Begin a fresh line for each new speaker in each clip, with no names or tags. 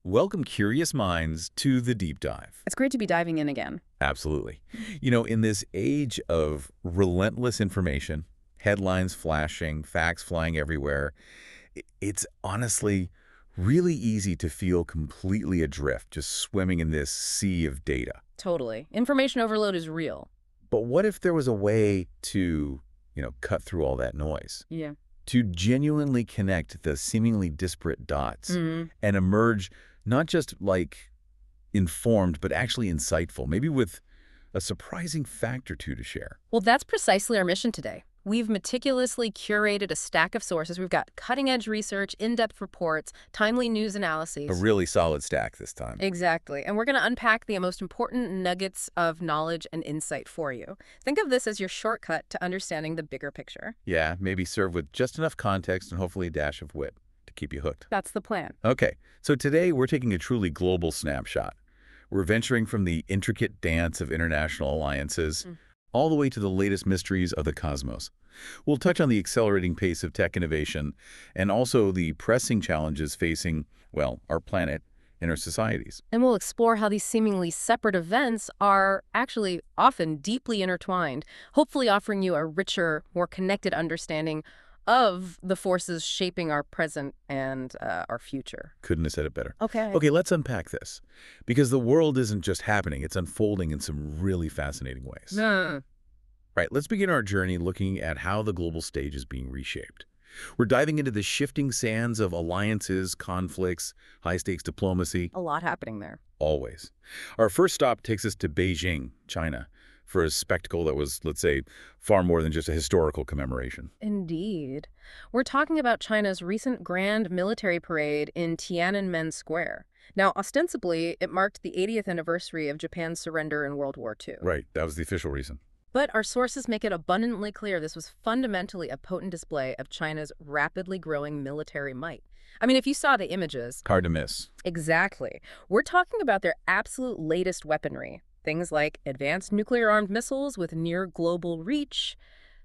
Welcome, curious minds, to the deep dive.
It's great to be diving in again.
Absolutely. In this age of relentless information, headlines flashing, facts flying everywhere, it's honestly really easy to feel completely adrift, just swimming in this sea of data.
Totally. Information overload is real.
But what if there was a way to, cut through all that noise?
Yeah.
To genuinely connect the seemingly disparate dots and emerge not just informed, but actually insightful, maybe with a surprising fact or two to share.
Well, that's precisely our mission today. We've meticulously curated a stack of sources. We've got cutting-edge research, in-depth reports, timely news analyses.
A really solid stack this time.
Exactly. And we're going to unpack the most important nuggets of knowledge and insight for you. Think of this as your shortcut to understanding the bigger picture.
Yeah, maybe served with just enough context and hopefully a dash of wit to keep you hooked.
That's the plan.
Okay, so today we're taking a truly global snapshot. We're venturing from the intricate dance of international alliances all the way to the latest mysteries of the cosmos. We'll touch on the accelerating pace of tech innovation and also the pressing challenges facing, our planet and our societies.
And we'll explore how these seemingly separate events are actually often deeply intertwined, hopefully offering you a richer, more connected understanding of the forces shaping our present and our future.
Couldn't have said it better.
Okay.
Okay, let's unpack this. Because the world isn't just happening, it's unfolding in some really fascinating ways. Right, let's begin our journey looking at how the global stage is being reshaped. We're diving into the shifting sands of alliances, conflicts, high-stakes diplomacy.
A lot happening there.
Always. Our first stop takes us to Beijing, China, for a spectacle that was, let's say, far more than just a historical commemoration.
Indeed. We're talking about China's recent grand military parade in Tiananmen Square. Now, ostensibly, it marked the 80th anniversary of Japan's surrender in World War II.
Right, that was the official reason.
But our sources make it abundantly clear this was fundamentally a potent display of China's rapidly growing military might. I mean, if you saw the images...
Hard to miss.
Exactly. We're talking about their absolute latest weaponry. Things like advanced nuclear-armed missiles with near-global reach,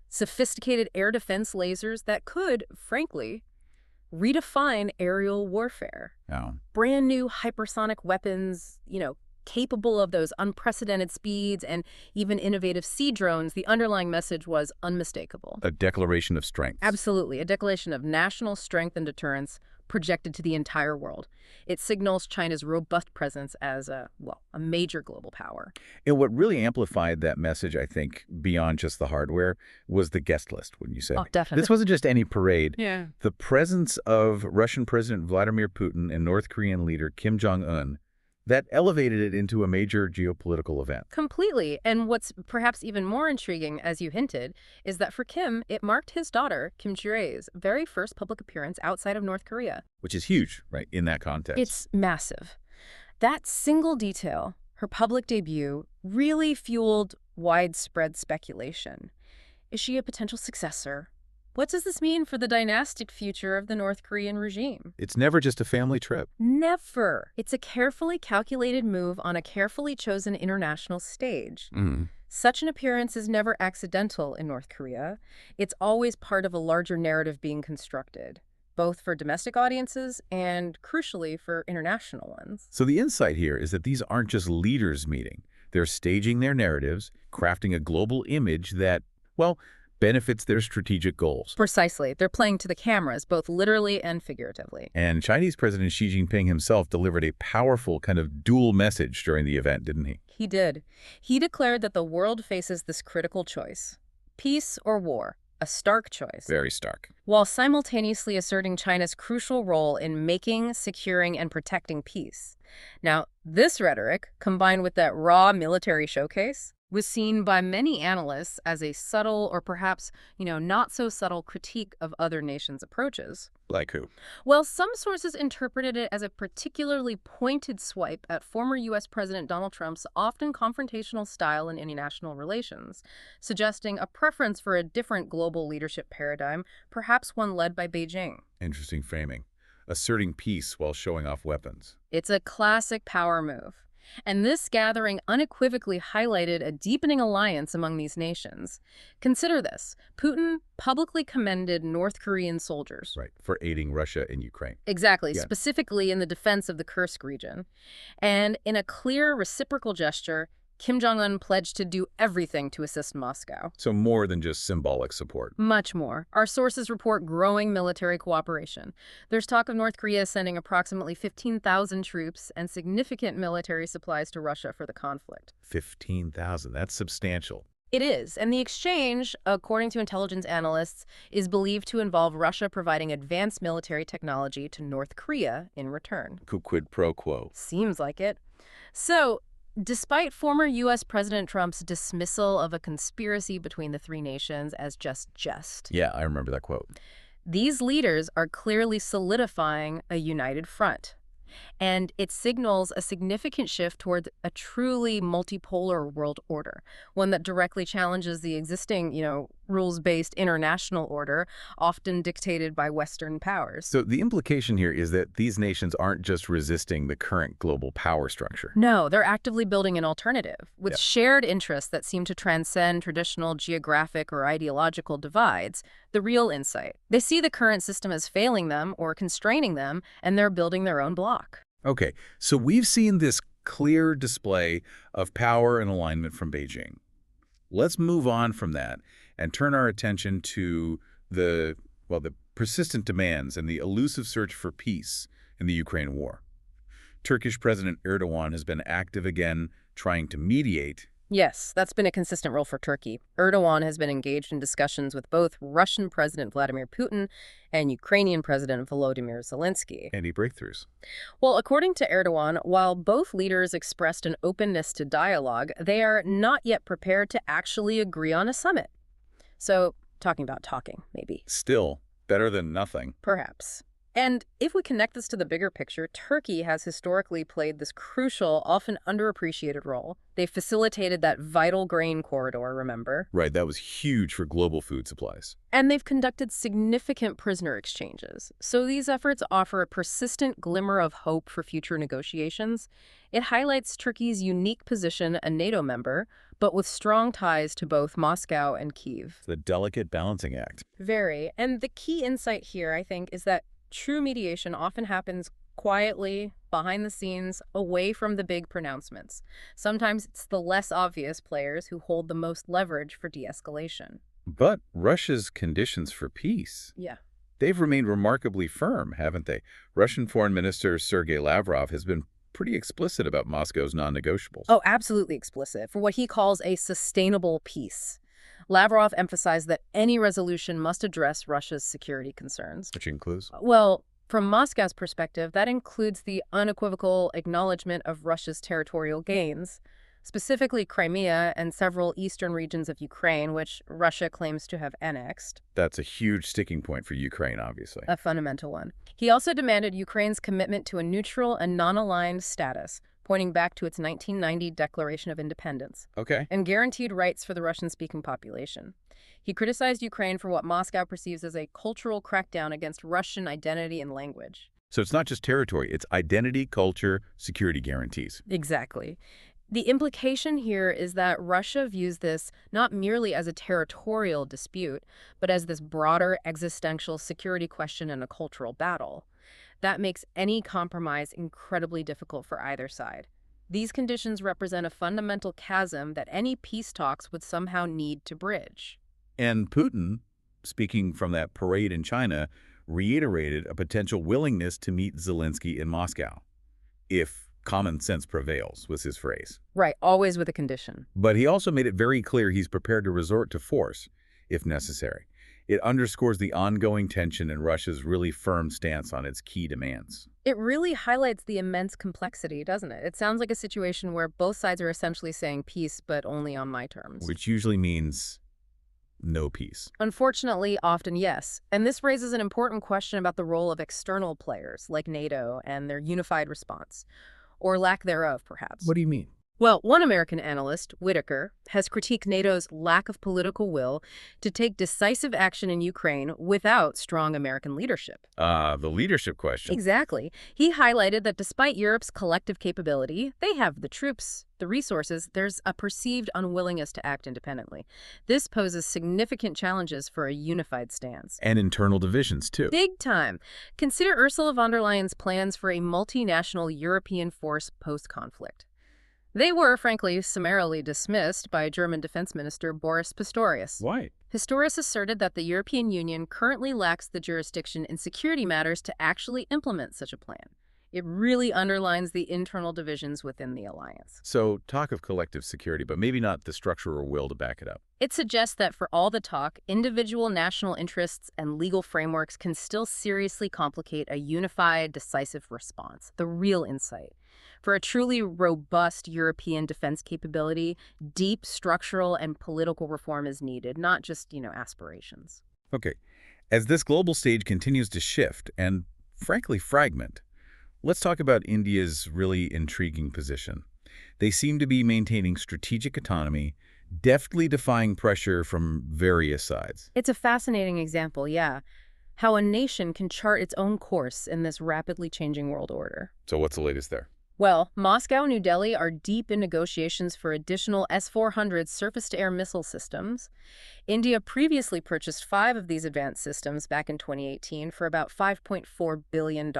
sophisticated air defense lasers that could, frankly, redefine aerial warfare.
Oh.
Brand new hypersonic weapons, capable of those unprecedented speeds and even innovative sea drones. The underlying message was unmistakable.
A declaration of strength.
Absolutely. A declaration of national strength and deterrence projected to the entire world. It signals China's robust presence as a major global power.
And what really amplified that message, I think, beyond just the hardware, was the guest list, wouldn't you say?
Oh, definitely.
This wasn't just any parade.
Yeah.
The presence of Russian President Vladimir Putin and North Korean leader Kim Jong-un, that elevated it into a major geopolitical event.
Completely. And what's perhaps even more intriguing, as you hinted, is that for Kim, it marked his daughter, Kim Jong-il's, very first public appearance outside of North Korea.
Which is huge, right, in that context.
It's massive. That single detail, her public debut, really fueled widespread speculation. Is she a potential successor? What does this mean for the dynastic future of the North Korean regime?
It's never just a family trip.
Never. It's a carefully calculated move on a carefully chosen international stage. Such an appearance is never accidental in North Korea. It's always part of a larger narrative being constructed, both for domestic audiences and, crucially, for international ones.
So the insight here is that these aren't just leaders meeting. They're staging their narratives, crafting a global image that, benefits their strategic goals.
Precisely. They're playing to the cameras, both literally and figuratively.
And Chinese President Xi Jinping himself delivered a powerful kind of dual message during the event, didn't he?
He did. He declared that the world faces this critical choice: peace or war. A stark choice.
Very stark.
While simultaneously asserting China's crucial role in making, securing, and protecting peace. Now, this rhetoric, combined with that raw military showcase, was seen by many analysts as a subtle or perhaps, not so subtle critique of other nations' approaches.
Like who?
Well, some sources interpreted it as a particularly pointed swipe at former U.S. President Donald Trump's often confrontational style in international relations, suggesting a preference for a different global leadership paradigm, perhaps one led by Beijing.
Interesting framing. Asserting peace while showing off weapons.
It's a classic power move. And this gathering unequivocally highlighted a deepening alliance among these nations. Consider this. Putin publicly commended North Korean soldiers.
Right, for aiding Russia in Ukraine.
Exactly,
Yeah.
specifically in the defense of the Kursk region. And in a clear reciprocal gesture, Kim Jong-un pledged to do everything to assist Moscow.
So more than just symbolic support.
Much more. Our sources report growing military cooperation. There's talk of North Korea sending approximately 15,000 troops and significant military supplies to Russia for the conflict.
15,000, that's substantial.
It is, and the exchange, according to intelligence analysts, is believed to involve Russia providing advanced military technology to North Korea in return.
Quid pro quo.
Seems like it. So, despite former U.S. President Trump's dismissal of a conspiracy between the three nations as just jest,
Yeah, I remember that quote.
these leaders are clearly solidifying a united front. And it signals a significant shift toward a truly multipolar world order, one that directly challenges the existing, rules-based international order, often dictated by Western powers.
So the implication here is that these nations aren't just resisting the current global power structure.
No, they're actively building an alternative with
Yeah.
shared interests that seem to transcend traditional geographic or ideological divides. The real insight. They see the current system as failing them or constraining them, and they're building their own bloc.
Okay, so we've seen this clear display of power and alignment from Beijing. Let's move on from that and turn our attention to the persistent demands and the elusive search for peace in the Ukraine war. Turkish President Erdogan has been active again, trying to mediate.
Yes, that's been a consistent role for Turkey. Erdogan has been engaged in discussions with both Russian President Vladimir Putin and Ukrainian President Volodymyr Zelensky.
Any breakthroughs?
Well, according to Erdogan, while both leaders expressed an openness to dialogue, they are not yet prepared to actually agree on a summit. So, talking about talking, maybe.
Still, better than nothing.
Perhaps. And if we connect this to the bigger picture, Turkey has historically played this crucial, often underappreciated role. They facilitated that vital grain corridor, remember?
Right, that was huge for global food supplies.
And they've conducted significant prisoner exchanges. So these efforts offer a persistent glimmer of hope for future negotiations. It highlights Turkey's unique position, a NATO member, but with strong ties to both Moscow and Kyiv.
The delicate balancing act.
Very. And the key insight here, I think, is that true mediation often happens quietly, behind the scenes, away from the big pronouncements. Sometimes it's the less obvious players who hold the most leverage for de-escalation.
But Russia's conditions for peace,
Yeah.
they've remained remarkably firm, haven't they? Russian Foreign Minister Sergei Lavrov has been pretty explicit about Moscow's non-negotiables.
Oh, absolutely explicit, for what he calls a sustainable peace. Lavrov emphasized that any resolution must address Russia's security concerns.
Which includes?
Well, from Moscow's perspective, that includes the unequivocal acknowledgement of Russia's territorial gains, specifically Crimea and several eastern regions of Ukraine, which Russia claims to have annexed.
That's a huge sticking point for Ukraine, obviously.
A fundamental one. He also demanded Ukraine's commitment to a neutral and non-aligned status, pointing back to its 1990 Declaration of Independence,
Okay.
and guaranteed rights for the Russian-speaking population. He criticized Ukraine for what Moscow perceives as a cultural crackdown against Russian identity and language.
So it's not just territory, it's identity, culture, security guarantees.
Exactly. The implication here is that Russia views this not merely as a territorial dispute, but as this broader existential security question and a cultural battle. That makes any compromise incredibly difficult for either side. These conditions represent a fundamental chasm that any peace talks would somehow need to bridge.
And Putin, speaking from that parade in China, reiterated a potential willingness to meet Zelensky in Moscow, if common sense prevails, was his phrase.
Right, always with a condition.
But he also made it very clear he's prepared to resort to force, if necessary. It underscores the ongoing tension in Russia's really firm stance on its key demands.
It really highlights the immense complexity, doesn't it? It sounds like a situation where both sides are essentially saying peace, but only on my terms.
Which usually means no peace.
Unfortunately, often yes. And this raises an important question about the role of external players, like NATO, and their unified response. Or lack thereof, perhaps.
What do you mean?
Well, one American analyst, Whitaker, has critiqued NATO's lack of political will to take decisive action in Ukraine without strong American leadership.
The leadership question.
Exactly. He highlighted that despite Europe's collective capability, they have the troops, the resources, there's a perceived unwillingness to act independently. This poses significant challenges for a unified stance.
And internal divisions, too.
Big time. Consider Ursula von der Leyen's plans for a multinational European force post-conflict. They were, frankly, summarily dismissed by German Defense Minister Boris Pistorius.
Why?
Pistorius asserted that the European Union currently lacks the jurisdiction in security matters to actually implement such a plan. It really underlines the internal divisions within the alliance.
So, talk of collective security, but maybe not the structure or will to back it up.
It suggests that for all the talk, individual national interests and legal frameworks can still seriously complicate a unified, decisive response, the real insight. For a truly robust European defense capability, deep structural and political reform is needed, not just, aspirations.
Okay. As this global stage continues to shift and, frankly, fragment, let's talk about India's really intriguing position. They seem to be maintaining strategic autonomy, deftly defying pressure from various sides.
It's a fascinating example, yeah. How a nation can chart its own course in this rapidly changing world order.
So what's the latest there?
Well, Moscow and New Delhi are deep in negotiations for additional S-400 surface-to-air missile systems. India previously purchased 5 of these advanced systems back in 2018 for about $5.4 billion.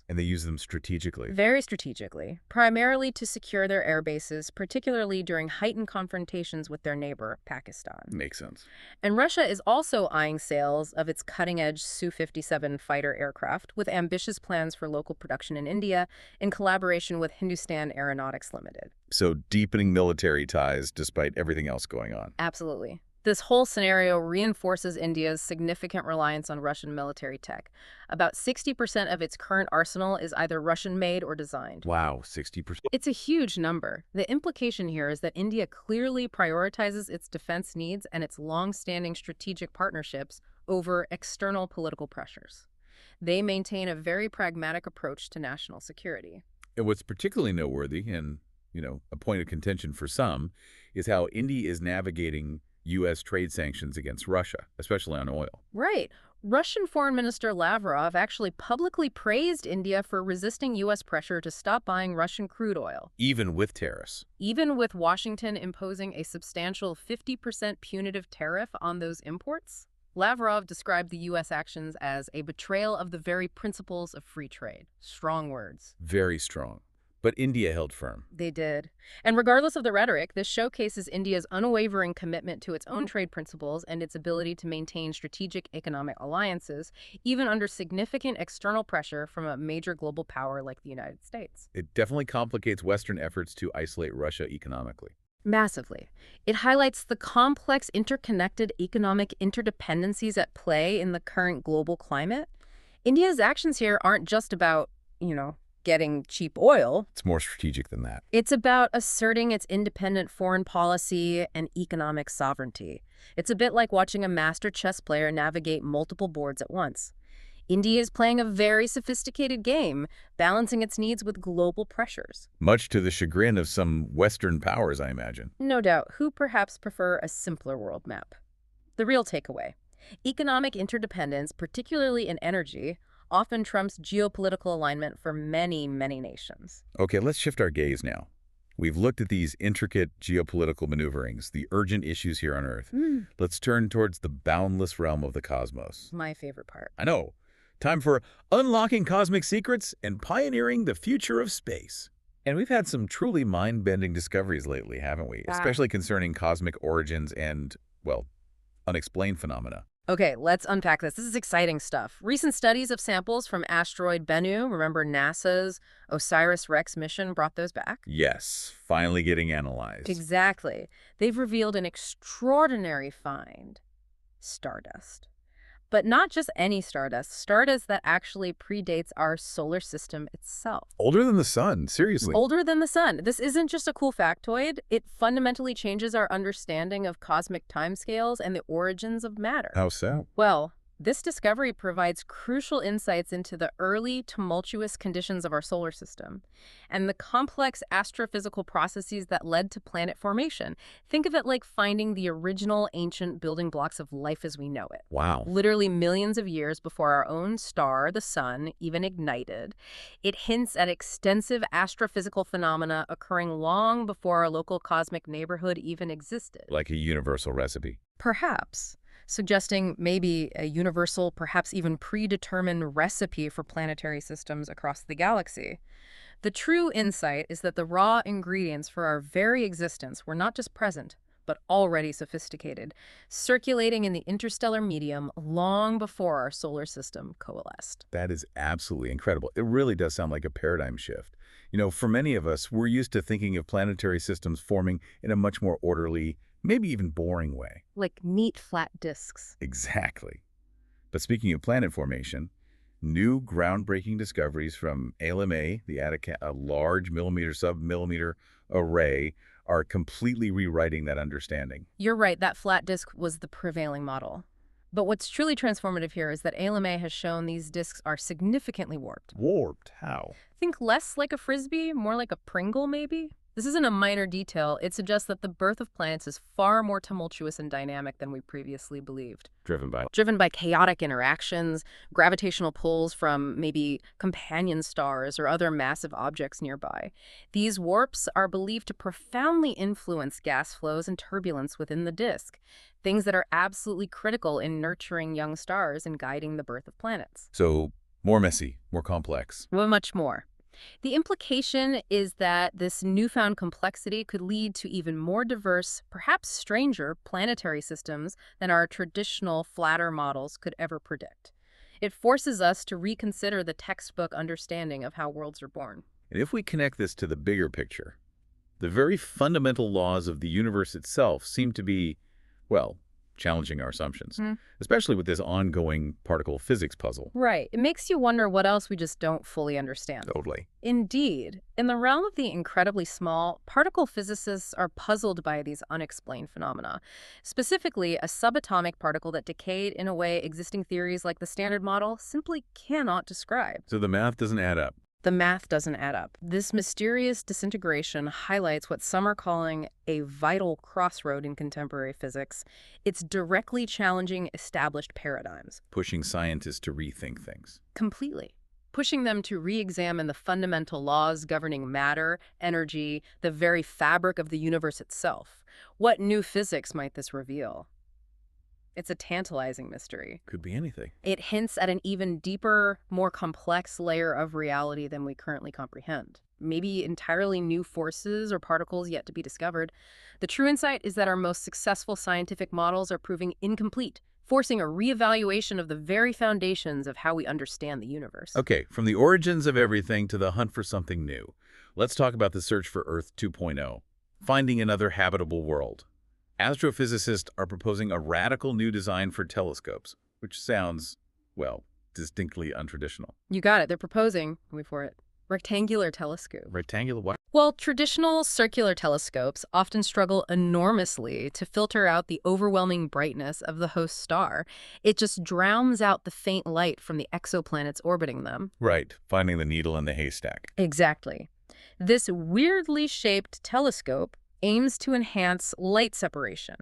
And they use them strategically.
Very strategically, primarily to secure their air bases, particularly during heightened confrontations with their neighbor, Pakistan.
Makes sense.
And Russia is also eyeing sales of its cutting-edge Su-57 fighter aircraft, with ambitious plans for local production in India in collaboration with Hindustan Aeronautics Limited.
So deepening military ties despite everything else going on.
Absolutely. This whole scenario reinforces India's significant reliance on Russian military tech. About 60% of its current arsenal is either Russian-made or designed.
Wow, 60%.
It's a huge number. The implication here is that India clearly prioritizes its defense needs and its long-standing strategic partnerships over external political pressures. They maintain a very pragmatic approach to national security.
And what's particularly noteworthy and, a point of contention for some is how India is navigating U.S. trade sanctions against Russia, especially on oil.
Right. Russian Foreign Minister Lavrov actually publicly praised India for resisting U.S. pressure to stop buying Russian crude oil.
Even with tariffs.
Even with Washington imposing a substantial 50% punitive tariff on those imports? Lavrov described the U.S. actions as a betrayal of the very principles of free trade. Strong words.
Very strong. But India held firm.
They did. And regardless of the rhetoric, this showcases India's unwavering commitment to its own trade principles and its ability to maintain strategic economic alliances, even under significant external pressure from a major global power like the United States.
It definitely complicates Western efforts to isolate Russia economically.
Massively. It highlights the complex, interconnected economic interdependencies at play in the current global climate. India's actions here aren't just about, getting cheap oil.
It's more strategic than that.
It's about asserting its independent foreign policy and economic sovereignty. It's a bit like watching a master chess player navigate multiple boards at once. India is playing a very sophisticated game, balancing its needs with global pressures.
Much to the chagrin of some Western powers, I imagine.
No doubt, who perhaps prefer a simpler world map. The real takeaway: economic interdependence, particularly in energy, often trumps geopolitical alignment for many, many nations.
Okay, let's shift our gaze now. We've looked at these intricate geopolitical maneuverings, the urgent issues here on Earth. Let's turn towards the boundless realm of the cosmos.
My favorite part.
I know. Time for unlocking cosmic secrets and pioneering the future of space. And we've had some truly mind-bending discoveries lately, haven't we? Especially concerning cosmic origins and, unexplained phenomena.
Okay, let's unpack this. This is exciting stuff. Recent studies of samples from asteroid Bennu, remember NASA's OSIRIS-REx mission brought those back?
Yes, finally getting analyzed.
Exactly. They've revealed an extraordinary find: stardust. But not just any stardust, stardust that actually predates our solar system itself.
Older than the sun, seriously.
Older than the sun. This isn't just a cool factoid. It fundamentally changes our understanding of cosmic timescales and the origins of matter.
How so?
Well, This discovery provides crucial insights into the early, tumultuous conditions of our solar system and the complex astrophysical processes that led to planet formation. Think of it like finding the original ancient building blocks of life as we know it.
Wow.
Literally millions of years before our own star, the sun, even ignited. It hints at extensive astrophysical phenomena occurring long before our local cosmic neighborhood even existed.
Like a universal recipe.
Perhaps, suggesting maybe a universal, perhaps even predetermined recipe for planetary systems across the galaxy. The true insight is that the raw ingredients for our very existence were not just present, but already sophisticated, circulating in the interstellar medium long before our solar system coalesced.
That is absolutely incredible. It really does sound like a paradigm shift. For many of us, we're used to thinking of planetary systems forming in a much more orderly, maybe even boring way.
Like neat flat disks.
Exactly. But speaking of planet formation, new groundbreaking discoveries from ALMA, a large millimeter sub-millimeter array, are completely rewriting that understanding.
You're right, that flat disk was the prevailing model. But what's truly transformative here is that ALMA has shown these disks are significantly warped.
Warped? How?
Think less like a frisbee, more like a Pringle, maybe? This isn't a minor detail. It suggests that the birth of planets is far more tumultuous and dynamic than we previously believed.
Driven
by chaotic interactions, gravitational pulls from maybe companion stars or other massive objects nearby. These warps are believed to profoundly influence gas flows and turbulence within the disk, things that are absolutely critical in nurturing young stars and guiding the birth of planets.
So, more messy, more complex.
Well, much more. The implication is that this newfound complexity could lead to even more diverse, perhaps stranger, planetary systems than our traditional, flatter models could ever predict. It forces us to reconsider the textbook understanding of how worlds are born.
And if we connect this to the bigger picture, the very fundamental laws of the universe itself seem to be, well, challenging our assumptions, especially with this ongoing particle physics puzzle.
Right. It makes you wonder what else we just don't fully understand.
Totally.
Indeed. In the realm of the incredibly small, particle physicists are puzzled by these unexplained phenomena. Specifically, a subatomic particle that decayed in a way existing theories like the Standard Model simply cannot describe.
So the math doesn't add up.
The math doesn't add up. This mysterious disintegration highlights what some are calling a vital crossroad in contemporary physics. It's directly challenging established paradigms.
Pushing scientists to rethink things.
Completely. Pushing them to re-examine the fundamental laws governing matter, energy, the very fabric of the universe itself. What new physics might this reveal? It's a tantalizing mystery.
Could be anything.
It hints at an even deeper, more complex layer of reality than we currently comprehend. Maybe entirely new forces or particles yet to be discovered. The true insight is that our most successful scientific models are proving incomplete, forcing a reevaluation of the very foundations of how we understand the universe.
Okay, from the origins of everything to the hunt for something new. Let's talk about the search for Earth 2.0, finding another habitable world. Astrophysicists are proposing a radical new design for telescopes, which sounds, well, distinctly untraditional.
You got it. They're proposing, wait for it, rectangular telescope.
Rectangular what?
Well, traditional circular telescopes often struggle enormously to filter out the overwhelming brightness of the host star. It just drowns out the faint light from the exoplanets orbiting them.
Right, finding the needle in the haystack.
Exactly. This weirdly shaped telescope aims to enhance light separation.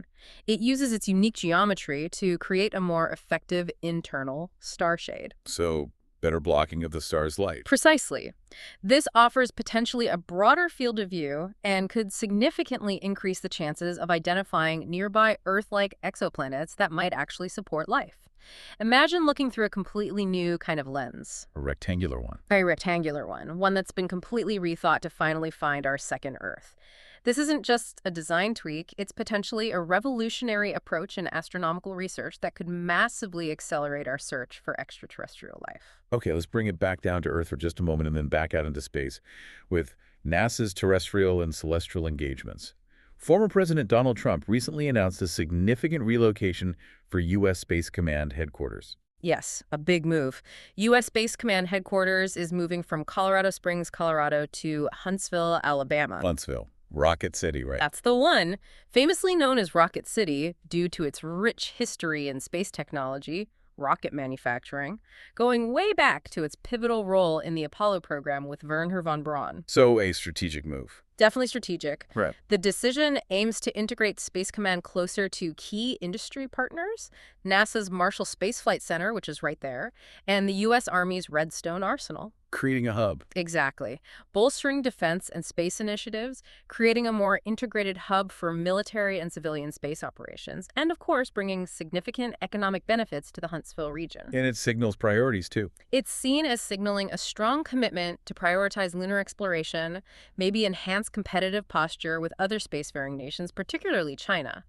It uses its unique geometry to create a more effective internal star shade.
So, better blocking of the star's light.
Precisely. This offers potentially a broader field of view and could significantly increase the chances of identifying nearby Earth-like exoplanets that might actually support life. Imagine looking through a completely new kind of lens.
A rectangular one.
A rectangular one that's been completely rethought to finally find our second Earth. This isn't just a design tweak, it's potentially a revolutionary approach in astronomical research that could massively accelerate our search for extraterrestrial life.
Okay, let's bring it back down to Earth for just a moment and then back out into space with NASA's terrestrial and celestial engagements. Former President Donald Trump recently announced a significant relocation for U.S. Space Command headquarters.
Yes, a big move. U.S. Space Command headquarters is moving from Colorado Springs, Colorado to Huntsville, Alabama.
Huntsville. Rocket City, right?
That's the one. Famously known as Rocket City due to its rich history in space technology, rocket manufacturing, going way back to its pivotal role in the Apollo program with Wernher von Braun.
So a strategic move.
Definitely strategic.
Right.
The decision aims to integrate Space Command closer to key industry partners, NASA's Marshall Space Flight Center, which is right there, and the U.S. Army's Redstone Arsenal.
Creating a hub.
Exactly. Bolstering defense and space initiatives, creating a more integrated hub for military and civilian space operations, and of course, bringing significant economic benefits to the Huntsville region.
And it signals priorities, too.
It's seen as signaling a strong commitment to prioritize lunar exploration, maybe enhance competitive posture with other spacefaring nations, particularly China.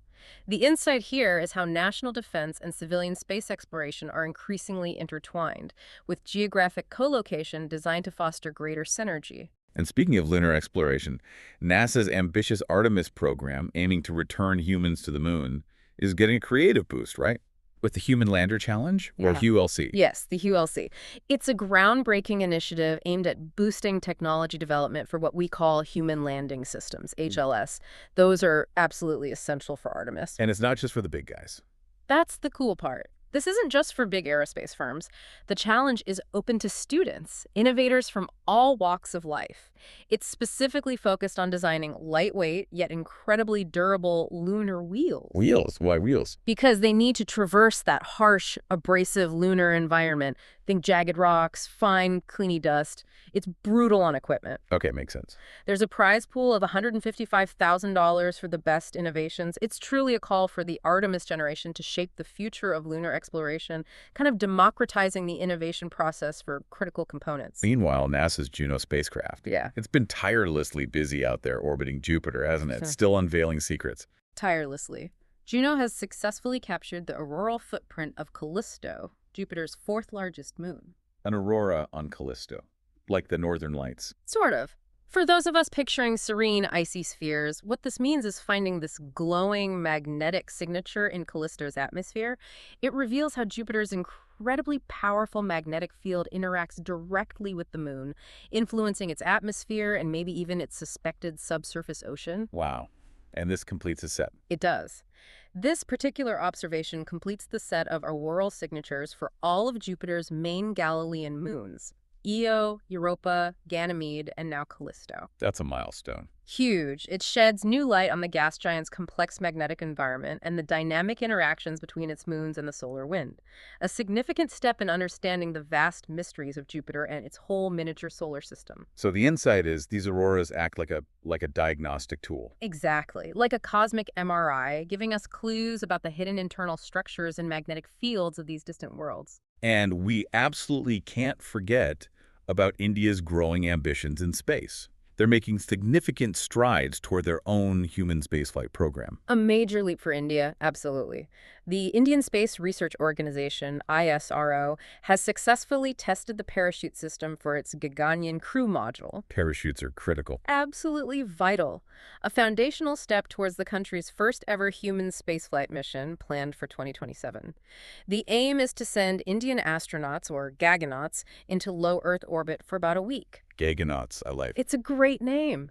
The insight here is how national defense and civilian space exploration are increasingly intertwined, with geographic co-location designed to foster greater synergy.
And speaking of lunar exploration, NASA's ambitious Artemis program, aiming to return humans to the moon, is getting a creative boost, right? With the Human Lander Challenge, or
Yeah.
HULC.
Yes, the HULC. It's a groundbreaking initiative aimed at boosting technology development for what we call human landing systems, HLS. Those are absolutely essential for Artemis.
And it's not just for the big guys.
That's the cool part. This isn't just for big aerospace firms. The challenge is open to students, innovators from all walks of life. It's specifically focused on designing lightweight yet incredibly durable lunar wheels.
Wheels? Why wheels?
Because they need to traverse that harsh, abrasive lunar environment. Think jagged rocks, fine, cleany dust. It's brutal on equipment.
Okay, makes sense.
There's a prize pool of $155,000 for the best innovations. It's truly a call for the Artemis generation to shape the future of lunar exploration, kind of democratizing the innovation process for critical components.
Meanwhile, NASA's Juno spacecraft.
Yeah.
It's been tirelessly busy out there orbiting Jupiter, hasn't it?
Sure.
Still unveiling secrets.
Tirelessly. Juno has successfully captured the auroral footprint of Callisto, Jupiter's fourth largest moon.
An aurora on Callisto, like the Northern Lights.
Sort of. For those of us picturing serene, icy spheres, what this means is finding this glowing magnetic signature in Callisto's atmosphere. It reveals how Jupiter's incredibly powerful magnetic field interacts directly with the moon, influencing its atmosphere and maybe even its suspected subsurface ocean.
Wow. And this completes a set.
It does. This particular observation completes the set of auroral signatures for all of Jupiter's main Galilean moons: Io, Europa, Ganymede, and now Callisto.
That's a milestone.
Huge. It sheds new light on the gas giant's complex magnetic environment and the dynamic interactions between its moons and the solar wind. A significant step in understanding the vast mysteries of Jupiter and its whole miniature solar system.
So the insight is these auroras act like a diagnostic tool.
Exactly. Like a cosmic MRI, giving us clues about the hidden internal structures and magnetic fields of these distant worlds.
And we absolutely can't forget about India's growing ambitions in space. They're making significant strides toward their own human spaceflight program.
A major leap for India, absolutely. The Indian Space Research Organization, ISRO, has successfully tested the parachute system for its Gaganyaan crew module.
Parachutes are critical.
Absolutely vital. A foundational step towards the country's first ever human spaceflight mission, planned for 2027. The aim is to send Indian astronauts, or Gaganauts, into low Earth orbit for about a week.
Gaganauts, I like.
It's a great name.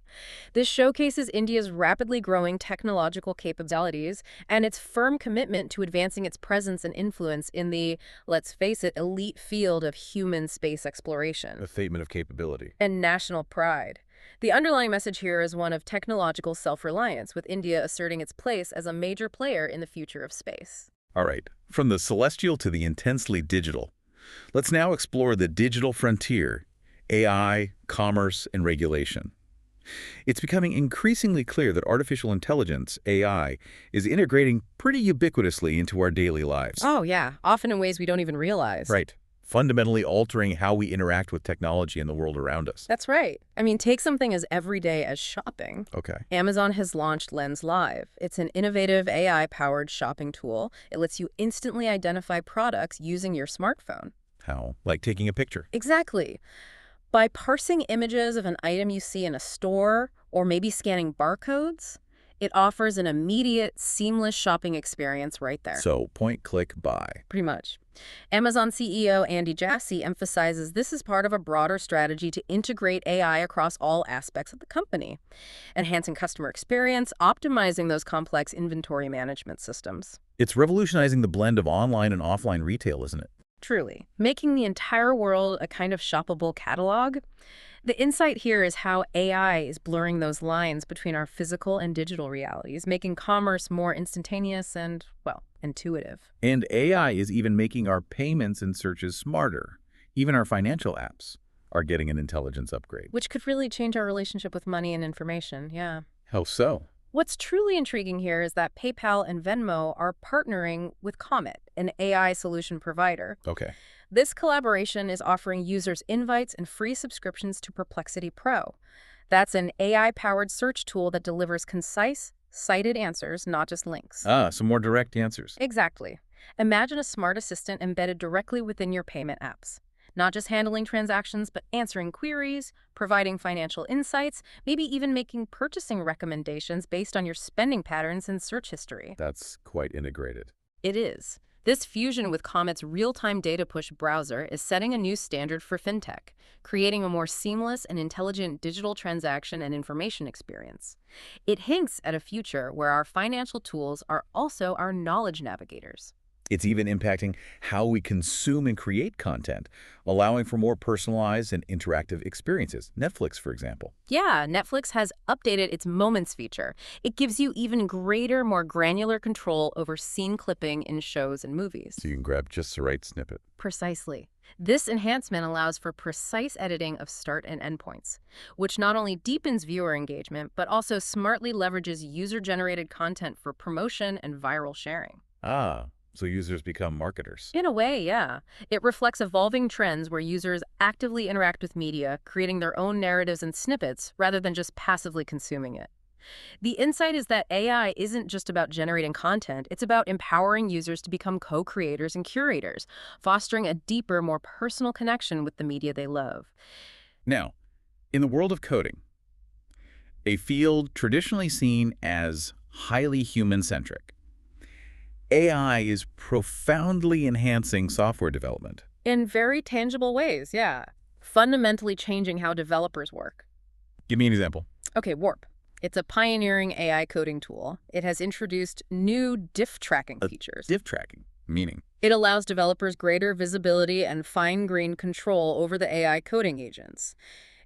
This showcases India's rapidly growing technological capabilities and its firm commitment to advancing its presence and influence in the, let's face it, elite field of human space exploration.
A statement of capability.
And national pride. The underlying message here is one of technological self-reliance, with India asserting its place as a major player in the future of space.
All right, from the celestial to the intensely digital. Let's now explore the digital frontier: AI, commerce, and regulation. It's becoming increasingly clear that artificial intelligence, AI, is integrating pretty ubiquitously into our daily lives.
Oh, yeah. Often in ways we don't even realize.
Right. Fundamentally altering how we interact with technology and the world around us.
That's right. I mean, take something as everyday as shopping.
Okay.
Amazon has launched LensLive. It's an innovative AI-powered shopping tool. It lets you instantly identify products using your smartphone.
How? Like taking a picture.
Exactly. By parsing images of an item you see in a store, or maybe scanning barcodes, it offers an immediate, seamless shopping experience right there.
So, point, click, buy.
Pretty much. Amazon CEO Andy Jassy emphasizes this is part of a broader strategy to integrate AI across all aspects of the company, enhancing customer experience, optimizing those complex inventory management systems.
It's revolutionizing the blend of online and offline retail, isn't it?
Truly. Making the entire world a kind of shoppable catalog. The insight here is how AI is blurring those lines between our physical and digital realities, making commerce more instantaneous and, well, intuitive.
And AI is even making our payments and searches smarter. Even our financial apps are getting an intelligence upgrade.
Which could really change our relationship with money and information, yeah.
How so?
What's truly intriguing here is that PayPal and Venmo are partnering with Comet, an AI solution provider.
Okay.
This collaboration is offering users invites and free subscriptions to Perplexity Pro. That's an AI-powered search tool that delivers concise, cited answers, not just links.
Some more direct answers.
Exactly. Imagine a smart assistant embedded directly within your payment apps. Not just handling transactions, but answering queries, providing financial insights, maybe even making purchasing recommendations based on your spending patterns and search history.
That's quite integrated.
It is. This fusion with Comet's real-time data push browser is setting a new standard for fintech, creating a more seamless and intelligent digital transaction and information experience. It hints at a future where our financial tools are also our knowledge navigators.
It's even impacting how we consume and create content, allowing for more personalized and interactive experiences. Netflix, for example.
Yeah, Netflix has updated its Moments feature. It gives you even greater, more granular control over scene clipping in shows and movies.
So you can grab just the right snippet.
Precisely. This enhancement allows for precise editing of start and end points, which not only deepens viewer engagement, but also smartly leverages user-generated content for promotion and viral sharing.
So users become marketers.
In a way, yeah. It reflects evolving trends where users actively interact with media, creating their own narratives and snippets rather than just passively consuming it. The insight is that AI isn't just about generating content, it's about empowering users to become co-creators and curators, fostering a deeper, more personal connection with the media they love.
Now, in the world of coding, a field traditionally seen as highly human-centric, AI is profoundly enhancing software development.
In very tangible ways, yeah. Fundamentally changing how developers work.
Give me an example.
Okay, Warp. It's a pioneering AI coding tool. It has introduced new diff tracking features.
Diff tracking, meaning?
It allows developers greater visibility and fine-grained control over the AI coding agents.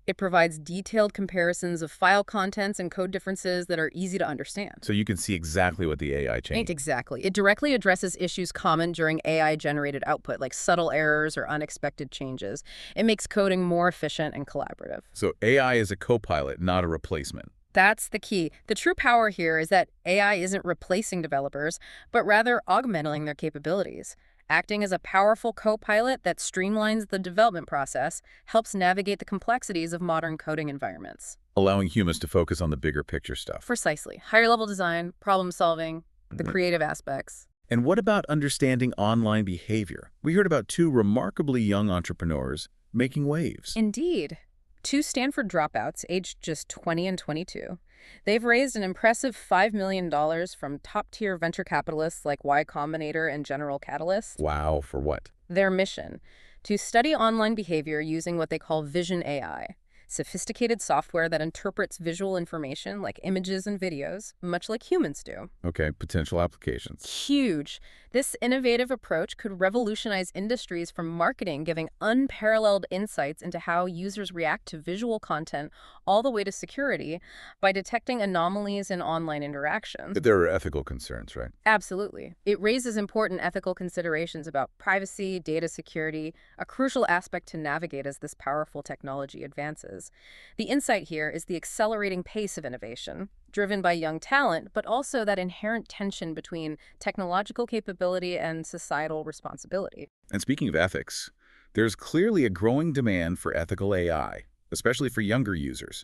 It provides detailed comparisons of file contents and code differences that are easy to understand.
So you can see exactly what the AI changed.
Exactly. It directly addresses issues common during AI-generated output, like subtle errors or unexpected changes. It makes coding more efficient and collaborative.
So AI is a co-pilot, not a replacement.
That's the key. The true power here is that AI isn't replacing developers, but rather augmenting their capabilities. Acting as a powerful co-pilot that streamlines the development process, helps navigate the complexities of modern coding environments.
Allowing humans to focus on the bigger picture stuff.
Precisely. Higher-level design, problem-solving, the creative aspects.
And what about understanding online behavior? We heard about two remarkably young entrepreneurs making waves.
Indeed. Two Stanford dropouts, aged just 20 and 22. They've raised an impressive $5 million from top-tier venture capitalists like Y Combinator and General Catalyst.
Wow, for what?
Their mission: to study online behavior using what they call Vision AI, sophisticated software that interprets visual information like images and videos, much like humans do.
Okay, potential applications.
Huge. This innovative approach could revolutionize industries from marketing, giving unparalleled insights into how users react to visual content, all the way to security, by detecting anomalies in online interactions.
There are ethical concerns, right?
Absolutely. It raises important ethical considerations about privacy, data security, a crucial aspect to navigate as this powerful technology advances. The insight here is the accelerating pace of innovation, driven by young talent, but also that inherent tension between technological capability and societal responsibility.
And speaking of ethics, there's clearly a growing demand for ethical AI, especially for younger users.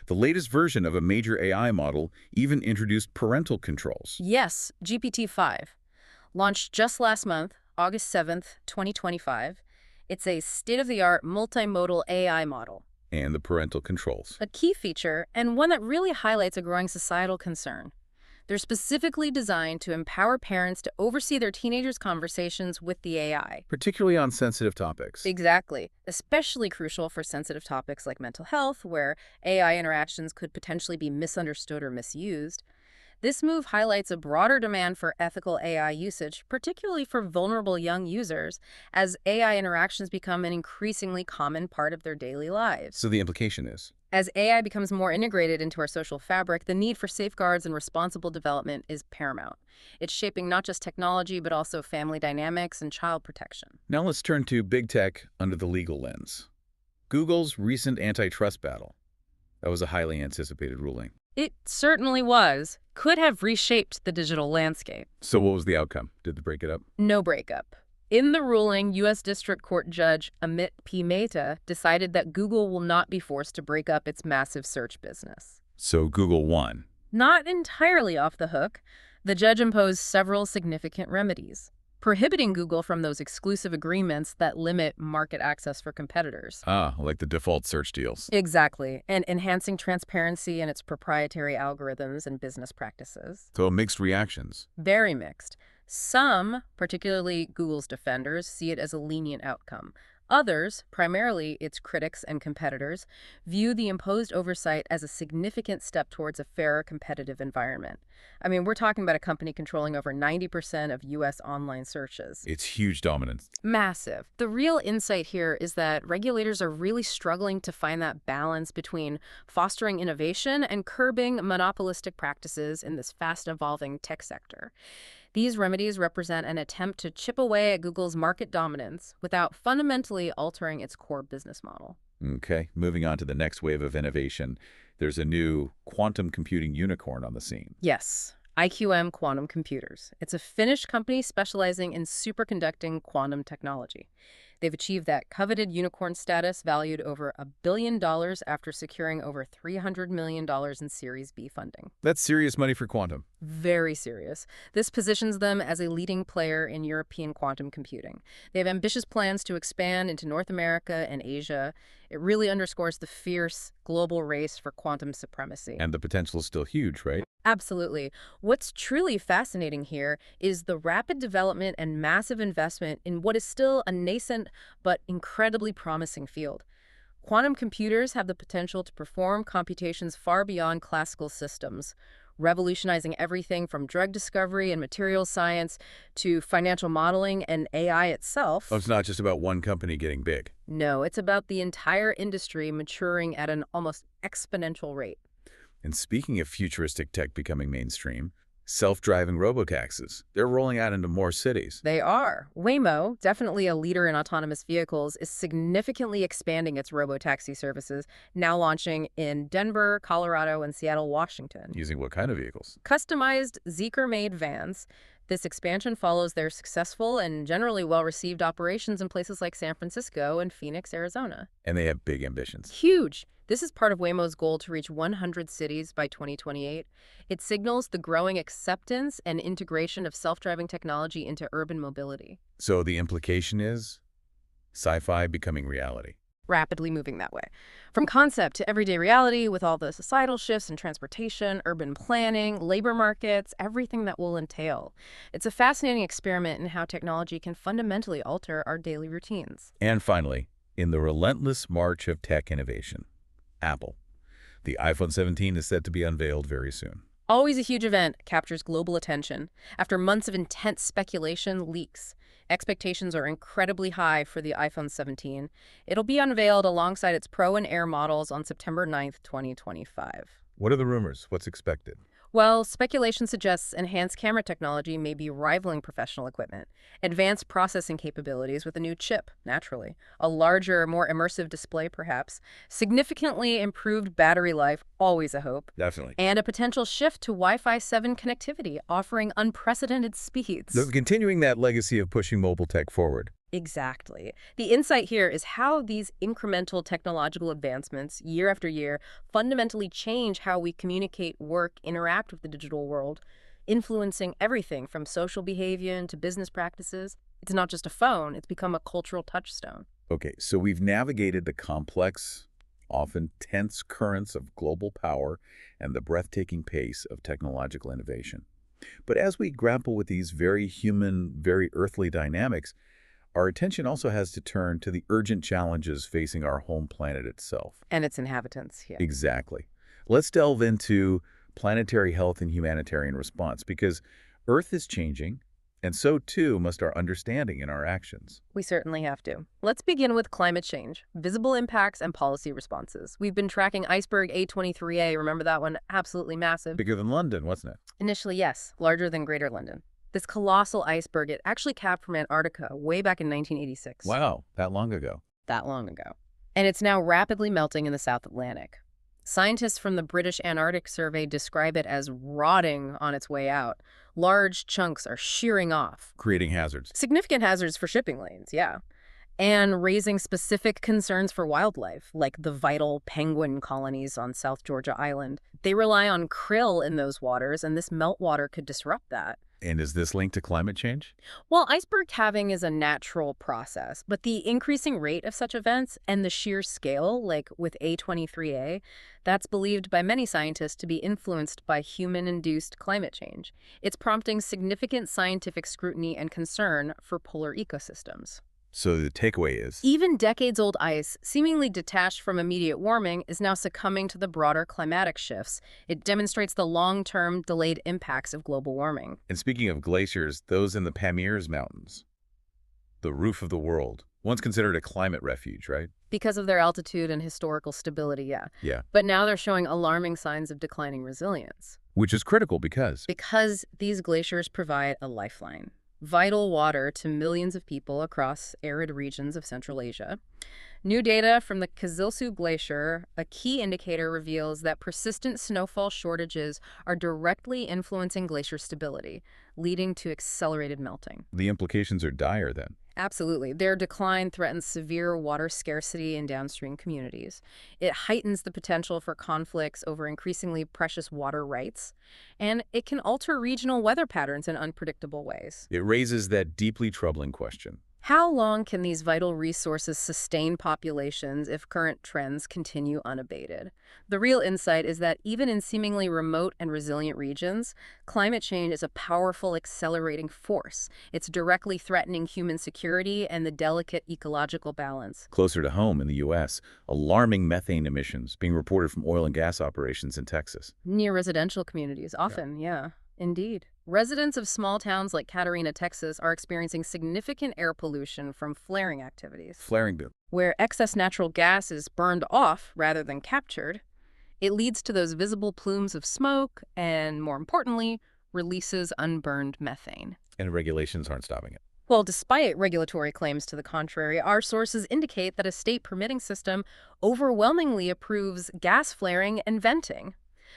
The latest version of a major AI model even introduced parental controls.
Yes, GPT-5. Launched just last month, August 7th, 2025. It's a state-of-the-art multimodal AI model.
And the parental controls.
A key feature, and one that really highlights a growing societal concern. They're specifically designed to empower parents to oversee their teenagers' conversations with the AI.
Particularly on sensitive topics.
Exactly. Especially crucial for sensitive topics like mental health, where AI interactions could potentially be misunderstood or misused. This move highlights a broader demand for ethical AI usage, particularly for vulnerable young users, as AI interactions become an increasingly common part of their daily lives.
So the implication is?
As AI becomes more integrated into our social fabric, the need for safeguards and responsible development is paramount. It's shaping not just technology, but also family dynamics and child protection.
Now let's turn to big tech under the legal lens. Google's recent antitrust battle. That was a highly anticipated ruling.
It certainly was. Could have reshaped the digital landscape.
So what was the outcome? Did they break it up?
No breakup. In the ruling, U.S. District Court Judge Amit P. Mehta decided that Google will not be forced to break up its massive search business.
So Google won.
Not entirely off the hook, the judge imposed several significant remedies, prohibiting Google from those exclusive agreements that limit market access for competitors.
Like the default search deals.
Exactly, and enhancing transparency in its proprietary algorithms and business practices.
So mixed reactions.
Very mixed. Some, particularly Google's defenders, see it as a lenient outcome. Others, primarily its critics and competitors, view the imposed oversight as a significant step towards a fairer competitive environment. I mean, we're talking about a company controlling over 90% of U.S. online searches.
It's huge dominance.
Massive. The real insight here is that regulators are really struggling to find that balance between fostering innovation and curbing monopolistic practices in this fast-evolving tech sector. These remedies represent an attempt to chip away at Google's market dominance without fundamentally altering its core business model.
Okay, moving on to the next wave of innovation. There's a new quantum computing unicorn on the scene.
Yes, IQM Quantum Computers. It's a Finnish company specializing in superconducting quantum technology. They've achieved that coveted unicorn status, valued over $1 billion after securing over $300 million in Series B funding.
That's serious money for quantum.
Very serious. This positions them as a leading player in European quantum computing. They have ambitious plans to expand into North America and Asia. It really underscores the fierce global race for quantum supremacy.
And the potential is still huge, right?
Absolutely. What's truly fascinating here is the rapid development and massive investment in what is still a nascent but incredibly promising field. Quantum computers have the potential to perform computations far beyond classical systems, revolutionizing everything from drug discovery and materials science to financial modeling and AI itself.
Oh, it's not just about one company getting big.
No, it's about the entire industry maturing at an almost exponential rate.
And speaking of futuristic tech becoming mainstream, self-driving robotaxis. They're rolling out into more cities.
They are. Waymo, definitely a leader in autonomous vehicles, is significantly expanding its robotaxi services, now launching in Denver, Colorado, and Seattle, Washington.
Using what kind of vehicles?
Customized Zeekr-made vans. This expansion follows their successful and generally well-received operations in places like San Francisco and Phoenix, Arizona.
And they have big ambitions.
Huge. This is part of Waymo's goal to reach 100 cities by 2028. It signals the growing acceptance and integration of self-driving technology into urban mobility.
So the implication is sci-fi becoming reality.
Rapidly moving that way. From concept to everyday reality, with all the societal shifts in transportation, urban planning, labor markets, everything that will entail. It's a fascinating experiment in how technology can fundamentally alter our daily routines.
And finally, in the relentless march of tech innovation, Apple. The iPhone 17 is set to be unveiled very soon.
Always a huge event, captures global attention. After months of intense speculation, leaks. Expectations are incredibly high for the iPhone 17. It'll be unveiled alongside its Pro and Air models on September 9th, 2025.
What are the rumors? What's expected?
Well, speculation suggests enhanced camera technology may be rivaling professional equipment, advanced processing capabilities with a new chip, naturally, a larger, more immersive display perhaps, significantly improved battery life, always a hope,
Definitely.
and a potential shift to Wi-Fi 7 connectivity, offering unprecedented speeds.
So continuing that legacy of pushing mobile tech forward.
Exactly. The insight here is how these incremental technological advancements, year after year, fundamentally change how we communicate, work, interact with the digital world, influencing everything from social behavior to business practices. It's not just a phone, it's become a cultural touchstone.
Okay, so we've navigated the complex, often tense currents of global power and the breathtaking pace of technological innovation. But as we grapple with these very human, very earthly dynamics, our attention also has to turn to the urgent challenges facing our home planet itself.
And its inhabitants, yeah.
Exactly. Let's delve into planetary health and humanitarian response, because Earth is changing, and so too must our understanding and our actions.
We certainly have to. Let's begin with climate change, visible impacts, and policy responses. We've been tracking iceberg A23A, remember that one? Absolutely massive.
Bigger than London, wasn't it?
Initially, yes, larger than Greater London. This colossal iceberg, it actually capped from Antarctica way back in 1986.
Wow, that long ago.
That long ago. And it's now rapidly melting in the South Atlantic. Scientists from the British Antarctic Survey describe it as rotting on its way out. Large chunks are shearing off.
Creating hazards.
Significant hazards for shipping lanes, yeah. And raising specific concerns for wildlife, like the vital penguin colonies on South Georgia Island. They rely on krill in those waters, and this meltwater could disrupt that.
And is this linked to climate change?
Well, iceberg calving is a natural process, but the increasing rate of such events and the sheer scale, like with A23A, that's believed by many scientists to be influenced by human-induced climate change. It's prompting significant scientific scrutiny and concern for polar ecosystems.
So the takeaway is,
Even decades-old ice, seemingly detached from immediate warming, is now succumbing to the broader climatic shifts. It demonstrates the long-term, delayed impacts of global warming.
and speaking of glaciers, those in the Pamirs Mountains, the roof of the world, once considered a climate refuge, right?
Because of their altitude and historical stability, yeah.
Yeah.
But now they're showing alarming signs of declining resilience.
Which is critical because
Because these glaciers provide a lifeline. Vital water to millions of people across arid regions of Central Asia. New data from the Kyzyl Glacier, a key indicator, reveals that persistent snowfall shortages are directly influencing glacier stability, leading to accelerated melting.
the implications are dire then.
Absolutely. Their decline threatens severe water scarcity in downstream communities. It heightens the potential for conflicts over increasingly precious water rights, and it can alter regional weather patterns in unpredictable ways.
It raises that deeply troubling question.
How long can these vital resources sustain populations if current trends continue unabated? The real insight is that even in seemingly remote and resilient regions, climate change is a powerful accelerating force. It's directly threatening human security and the delicate ecological balance.
Closer to home in the U.S., alarming methane emissions being reported from oil and gas operations in Texas.
Near residential communities, often, yeah, indeed. Residents of small towns like Katarina, Texas, are experiencing significant air pollution from flaring activities.
Flaring boom.
Where excess natural gas is burned off rather than captured, it leads to those visible plumes of smoke and, more importantly, releases unburned methane.
And regulations aren't stopping it.
Well, despite regulatory claims to the contrary, our sources indicate that a state permitting system overwhelmingly approves gas flaring and venting,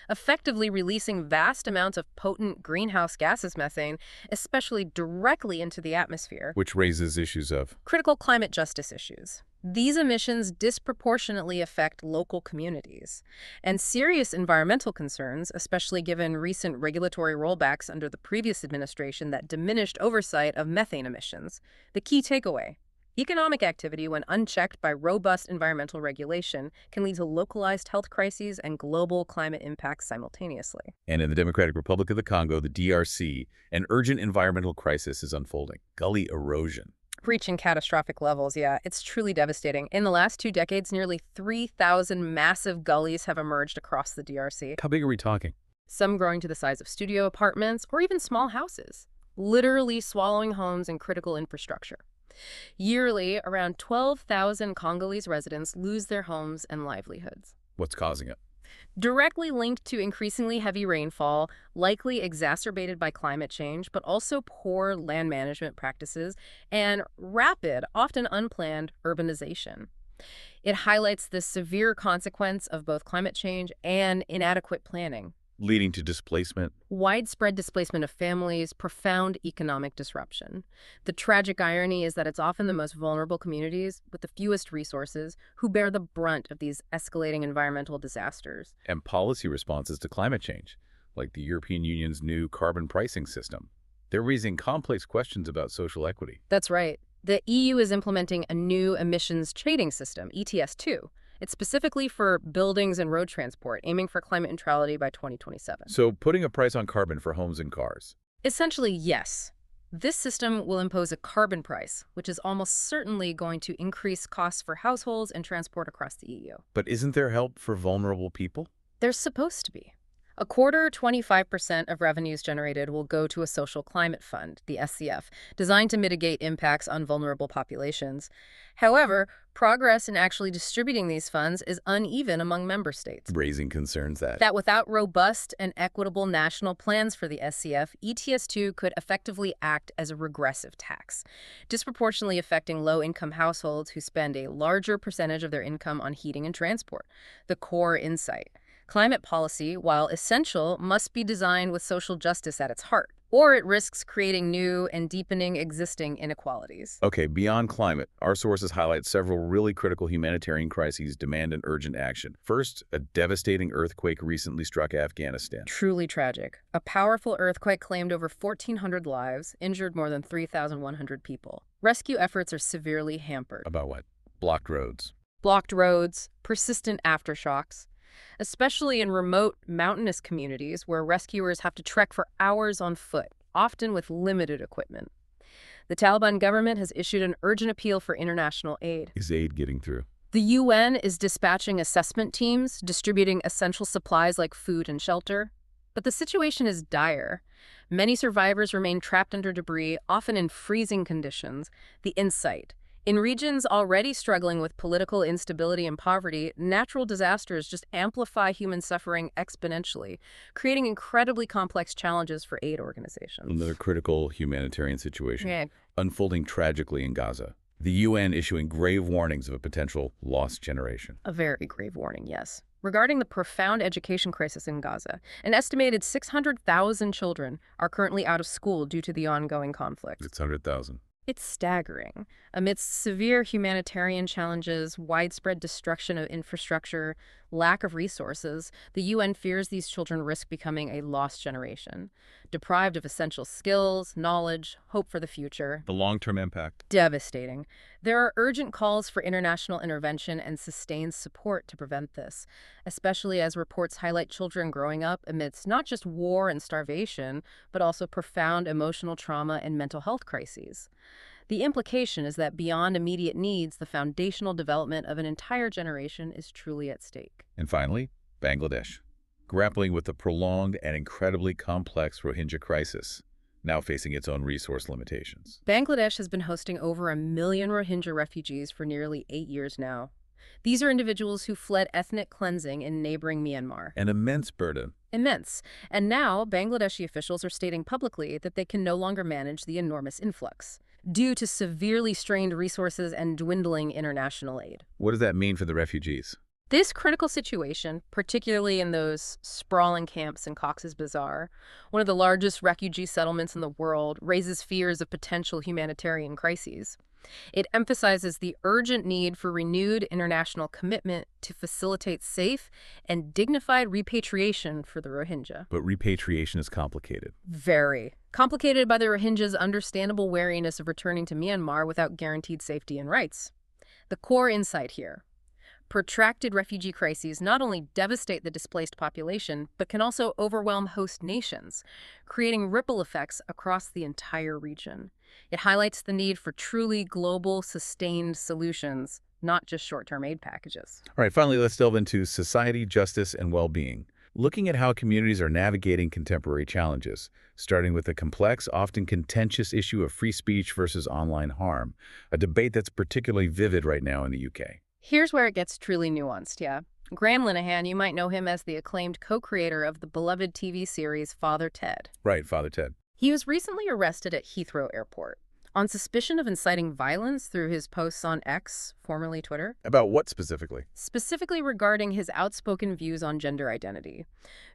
effectively releasing vast amounts of potent greenhouse gases, methane, especially directly into the atmosphere.
Which raises issues of
Critical climate justice issues. These emissions disproportionately affect local communities, and serious environmental concerns, especially given recent regulatory rollbacks under the previous administration that diminished oversight of methane emissions. The key takeaway: economic activity, when unchecked by robust environmental regulation, can lead to localized health crises and global climate impacts simultaneously.
And in the Democratic Republic of the Congo, the DRC, an urgent environmental crisis is unfolding. Gully erosion.
Reaching catastrophic levels, yeah, it's truly devastating. In the last 2 decades, nearly 3,000 massive gullies have emerged across the DRC,
How big are we talking?
some growing to the size of studio apartments or even small houses, literally swallowing homes and critical infrastructure. Yearly, around 12,000 Congolese residents lose their homes and livelihoods.
What's causing it?
Directly linked to increasingly heavy rainfall, likely exacerbated by climate change, but also poor land management practices and rapid, often unplanned, urbanization. It highlights the severe consequence of both climate change and inadequate planning.
Leading to displacement.
Widespread displacement of families, profound economic disruption. The tragic irony is that it's often the most vulnerable communities with the fewest resources who bear the brunt of these escalating environmental disasters.
And policy responses to climate change, like the European Union's new carbon pricing system. They're raising complex questions about social equity.
That's right. The EU is implementing a new emissions trading system, ETS2. It's specifically for buildings and road transport, aiming for climate neutrality by 2027.
So putting a price on carbon for homes and cars.
Essentially, yes. This system will impose a carbon price, which is almost certainly going to increase costs for households and transport across the EU.
But isn't there help for vulnerable people?
There's supposed to be. A quarter, 25% of revenues generated will go to a social climate fund, the SCF, designed to mitigate impacts on vulnerable populations. However, progress in actually distributing these funds is uneven among member states.
Raising concerns that
That without robust and equitable national plans for the SCF, ETS2 could effectively act as a regressive tax, disproportionately affecting low-income households who spend a larger percentage of their income on heating and transport. The core insight. Climate policy, while essential, must be designed with social justice at its heart, or it risks creating new and deepening existing inequalities.
Okay, beyond climate, our sources highlight several really critical humanitarian crises demand an urgent action. First, a devastating earthquake recently struck Afghanistan.
Truly tragic. A powerful earthquake claimed over 1,400 lives, injured more than 3,100 people. Rescue efforts are severely hampered.
About what? Blocked roads.
Blocked roads, persistent aftershocks, especially in remote, mountainous communities where rescuers have to trek for hours on foot, often with limited equipment. The Taliban government has issued an urgent appeal for international aid.
Is aid getting through?
The UN is dispatching assessment teams, distributing essential supplies like food and shelter. But the situation is dire. Many survivors remain trapped under debris, often in freezing conditions. The insight. In regions already struggling with political instability and poverty, natural disasters just amplify human suffering exponentially, creating incredibly complex challenges for aid organizations.
Another critical humanitarian situation
Yeah.
unfolding tragically in Gaza. The UN issuing grave warnings of a potential lost generation.
A very grave warning, yes. Regarding the profound education crisis in Gaza, an estimated 600,000 children are currently out of school due to the ongoing conflict.
It's 100,000.
It's staggering. Amidst severe humanitarian challenges, widespread destruction of infrastructure, lack of resources, the UN fears these children risk becoming a lost generation, deprived of essential skills, knowledge, hope for the future.
The long-term impact.
Devastating. There are urgent calls for international intervention and sustained support to prevent this, especially as reports highlight children growing up amidst not just war and starvation, but also profound emotional trauma and mental health crises. The implication is that beyond immediate needs, the foundational development of an entire generation is truly at stake.
And finally, Bangladesh, grappling with the prolonged and incredibly complex Rohingya crisis, now facing its own resource limitations.
Bangladesh has been hosting over 1 million Rohingya refugees for nearly 8 years now. These are individuals who fled ethnic cleansing in neighboring Myanmar.
An immense burden.
Immense. And now, Bangladeshi officials are stating publicly that they can no longer manage the enormous influx, due to severely strained resources and dwindling international aid.
What does that mean for the refugees?
This critical situation, particularly in those sprawling camps in Cox's Bazar, one of the largest refugee settlements in the world, raises fears of potential humanitarian crises. It emphasizes the urgent need for renewed international commitment to facilitate safe and dignified repatriation for the Rohingya.
But repatriation is complicated.
Very. Complicated by the Rohingyas' understandable wariness of returning to Myanmar without guaranteed safety and rights. The core insight here. Protracted refugee crises not only devastate the displaced population, but can also overwhelm host nations, creating ripple effects across the entire region. It highlights the need for truly global, sustained solutions, not just short-term aid packages.
All right, finally, let's delve into society, justice, and well-being. Looking at how communities are navigating contemporary challenges, starting with the complex, often contentious issue of free speech versus online harm, a debate that's particularly vivid right now in the UK.
Here's where it gets truly nuanced, yeah. Graham Linehan, you might know him as the acclaimed co-creator of the beloved TV series Father Ted.
Right, Father Ted.
He was recently arrested at Heathrow Airport on suspicion of inciting violence through his posts on X, formerly Twitter.
About what specifically?
Specifically regarding his outspoken views on gender identity.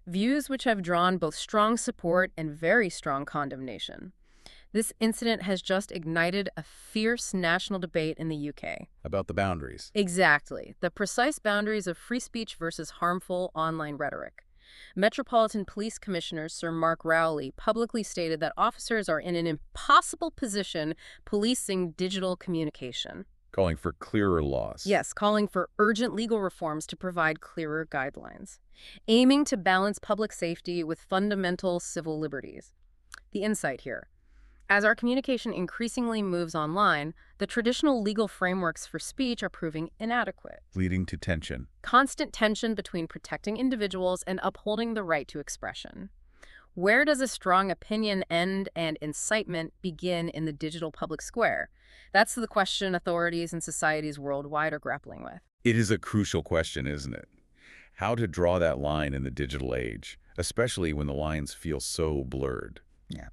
Views which have drawn both strong support and very strong condemnation. This incident has just ignited a fierce national debate in the UK.
About the boundaries.
Exactly. The precise boundaries of free speech versus harmful online rhetoric. Metropolitan Police Commissioner Sir Mark Rowley publicly stated that officers are in an impossible position policing digital communication.
Calling for clearer laws.
Yes, calling for urgent legal reforms to provide clearer guidelines. Aiming to balance public safety with fundamental civil liberties. The insight here. As our communication increasingly moves online, the traditional legal frameworks for speech are proving inadequate.
Leading to tension.
Constant tension between protecting individuals and upholding the right to expression. Where does a strong opinion end and incitement begin in the digital public square? That's the question authorities and societies worldwide are grappling with.
It is a crucial question, isn't it? How to draw that line in the digital age, especially when the lines feel so blurred.
Yeah.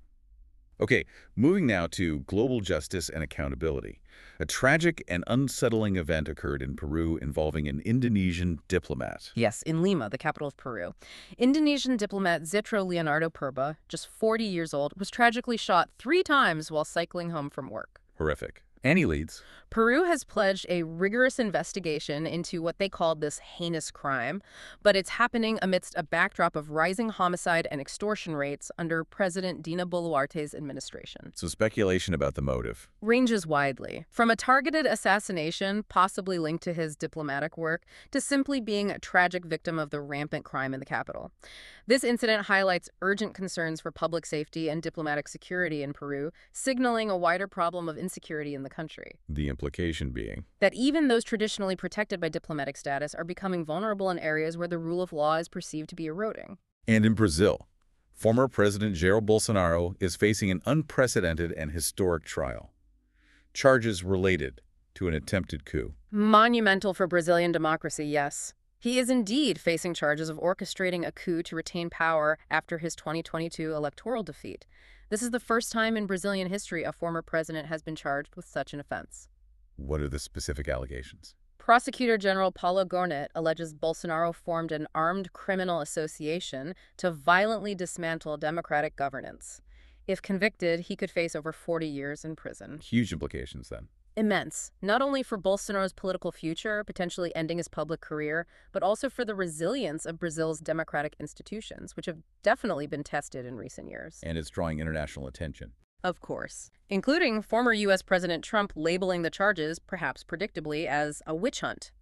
Okay, moving now to global justice and accountability. A tragic and unsettling event occurred in Peru involving an Indonesian diplomat.
Yes, in Lima, the capital of Peru. Indonesian diplomat Zetro Leonardo Purba, just 40 years old, was tragically shot 3 times while cycling home from work.
Horrific. Any leads?
Peru has pledged a rigorous investigation into what they called this heinous crime, but it's happening amidst a backdrop of rising homicide and extortion rates under President Dina Boluarte's administration.
So speculation about the motive.
Ranges widely, from a targeted assassination, possibly linked to his diplomatic work, to simply being a tragic victim of the rampant crime in the capital. This incident highlights urgent concerns for public safety and diplomatic security in Peru, signaling a wider problem of insecurity in the country.
The implication being
That even those traditionally protected by diplomatic status are becoming vulnerable in areas where the rule of law is perceived to be eroding.
And in Brazil, former President Jair Bolsonaro is facing an unprecedented and historic trial. Charges related to an attempted coup.
Monumental for Brazilian democracy, yes. He is indeed facing charges of orchestrating a coup to retain power after his 2022 electoral defeat. This is the first time in Brazilian history a former president has been charged with such an offense.
What are the specific allegations?
Prosecutor General Paulo Gornet alleges Bolsonaro formed an armed criminal association to violently dismantle democratic governance. If convicted, he could face over 40 years in prison.
Huge implications then.
Immense, not only for Bolsonaro's political future, potentially ending his public career, but also for the resilience of Brazil's democratic institutions, which have definitely been tested in recent years.
And it's drawing international attention.
Of course, including former U.S. President Trump labeling the charges, perhaps predictably, as a witch hunt.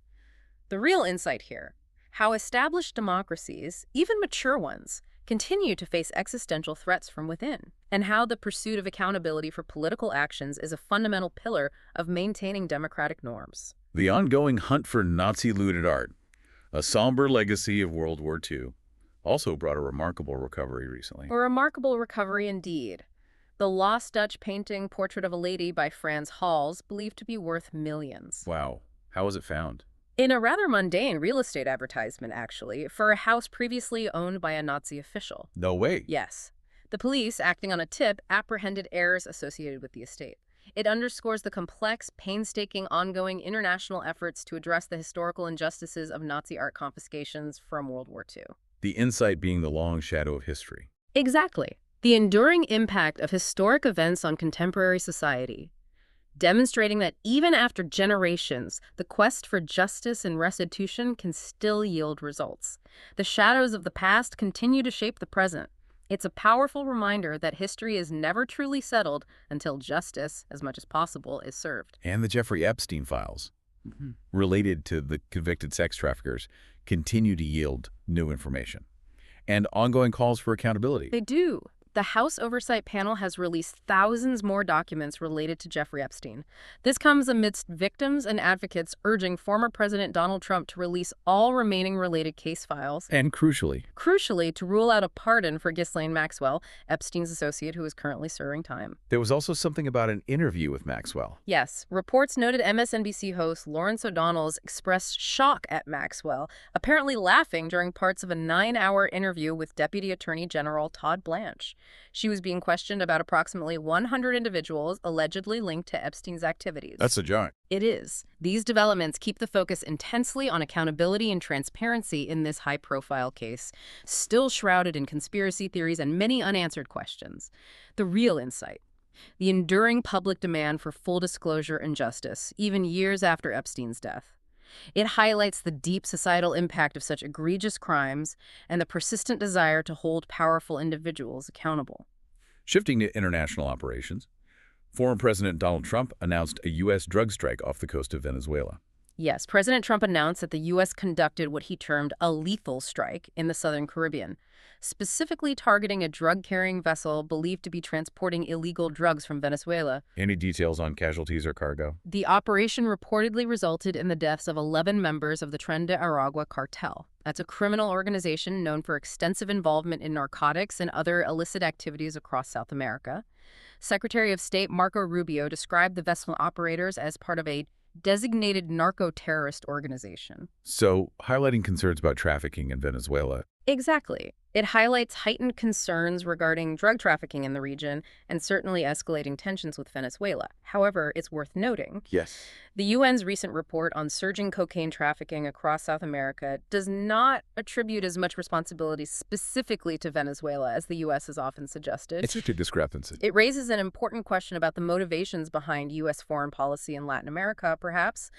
The real insight here: how established democracies, even mature ones, continue to face existential threats from within, and how the pursuit of accountability for political actions is a fundamental pillar of maintaining democratic norms.
The ongoing hunt for Nazi-looted art, a somber legacy of World War II, also brought a remarkable recovery recently.
A remarkable recovery indeed. The lost Dutch painting Portrait of a Lady by Frans Hals, believed to be worth millions.
Wow. How was it found?
In a rather mundane real estate advertisement, actually, for a house previously owned by a Nazi official.
No way.
Yes. The police, acting on a tip, apprehended heirs associated with the estate. It underscores the complex, painstaking, ongoing international efforts to address the historical injustices of Nazi art confiscations from World War II.
The insight being the long shadow of history.
Exactly. The enduring impact of historic events on contemporary society, demonstrating that even after generations, the quest for justice and restitution can still yield results. The shadows of the past continue to shape the present. It's a powerful reminder that history is never truly settled until justice, as much as possible, is served.
And the Jeffrey Epstein files, related to the convicted sex traffickers, continue to yield new information. And ongoing calls for accountability.
They do. The House Oversight Panel has released thousands more documents related to Jeffrey Epstein. This comes amidst victims and advocates urging former President Donald Trump to release all remaining related case files.
And crucially,
to rule out a pardon for Ghislaine Maxwell, Epstein's associate who is currently serving time.
there was also something about an interview with Maxwell.
Yes, reports noted MSNBC host Lawrence O'Donnell's expressed shock at Maxwell, apparently laughing during parts of a 9-hour interview with Deputy Attorney General Todd Blanche. She was being questioned about approximately 100 individuals allegedly linked to Epstein's activities.
That's a giant.
It is. These developments keep the focus intensely on accountability and transparency in this high-profile case, still shrouded in conspiracy theories and many unanswered questions. The real insight: the enduring public demand for full disclosure and justice, even years after Epstein's death. It highlights the deep societal impact of such egregious crimes and the persistent desire to hold powerful individuals accountable.
Shifting to international operations, former President Donald Trump announced a U.S. drug strike off the coast of Venezuela.
Yes, President Trump announced that the U.S. conducted what he termed a lethal strike in the southern Caribbean, specifically targeting a drug-carrying vessel believed to be transporting illegal drugs from Venezuela.
Any details on casualties or cargo?
The operation reportedly resulted in the deaths of 11 members of the Tren de Aragua cartel. That's a criminal organization known for extensive involvement in narcotics and other illicit activities across South America. Secretary of State Marco Rubio described the vessel operators as part of a designated narco-terrorist organization.
So, highlighting concerns about trafficking in Venezuela.
Exactly. It highlights heightened concerns regarding drug trafficking in the region and certainly escalating tensions with Venezuela. However, it's worth noting
Yes.
the UN's recent report on surging cocaine trafficking across South America does not attribute as much responsibility specifically to Venezuela as the U.S. has often suggested.
It's such a discrepancy.
It raises an important question about the motivations behind U.S. foreign policy in Latin America, perhaps,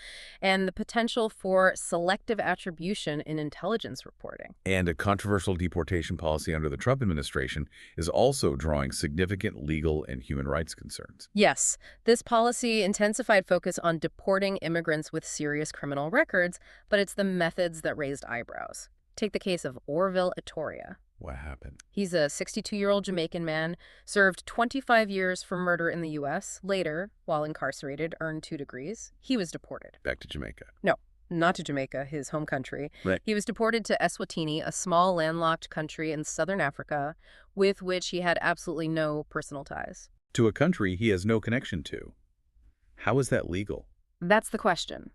and the potential for selective attribution in intelligence reporting.
And a controversial deportation policy under the Trump administration is also drawing significant legal and human rights concerns.
Yes, this policy intensified focus on deporting immigrants with serious criminal records, but it's the methods that raised eyebrows. Take the case of Orville Itoria.
What happened?
He's a 62-year-old Jamaican man, served 25 years for murder in the U.S. Later, while incarcerated, earned 2 degrees. He was deported.
Back to Jamaica.
No, not to Jamaica, his home country.
Right.
He was deported to Eswatini, a small landlocked country in southern Africa, with which he had absolutely no personal ties.
To a country he has no connection to. How is that legal?
That's the question.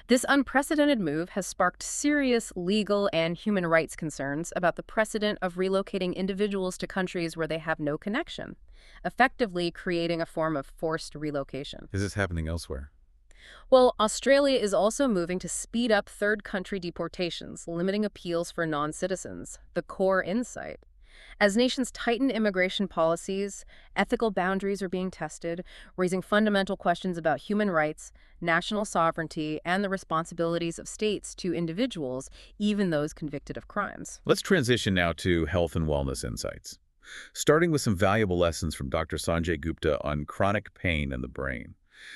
This unprecedented move has sparked serious legal and human rights concerns about the precedent of relocating individuals to countries where they have no connection, effectively creating a form of forced relocation.
Is this happening elsewhere?
Well, Australia is also moving to speed up third-country deportations, limiting appeals for non-citizens, the core insight. As nations tighten immigration policies, ethical boundaries are being tested, raising fundamental questions about human rights, national sovereignty, and the responsibilities of states to individuals, even those convicted of crimes.
Let's transition now to health and wellness insights. Starting with some valuable lessons from Dr. Sanjay Gupta on chronic pain in the brain.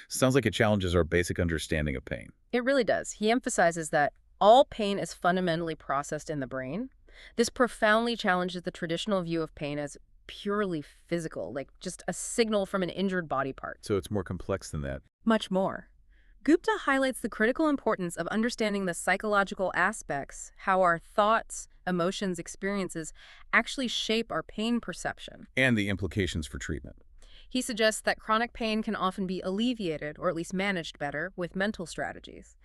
Sounds like it challenges our basic understanding of pain.
It really does. He emphasizes that all pain is fundamentally processed in the brain. This profoundly challenges the traditional view of pain as purely physical, like just a signal from an injured body part.
So it's more complex than that.
Much more. Gupta highlights the critical importance of understanding the psychological aspects, how our thoughts, emotions, experiences actually shape our pain perception.
And the implications for treatment.
He suggests that chronic pain can often be alleviated or at least managed better with mental strategies.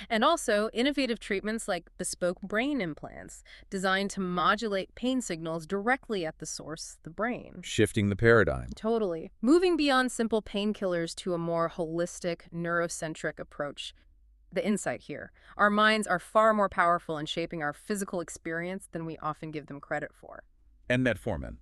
And also, innovative treatments like bespoke brain implants designed to modulate pain signals directly at the source, the brain.
Shifting the paradigm.
Totally. Moving beyond simple painkillers to a more holistic, neurocentric approach. The insight here. Our minds are far more powerful in shaping our physical experience than we often give them credit for.
And metformin,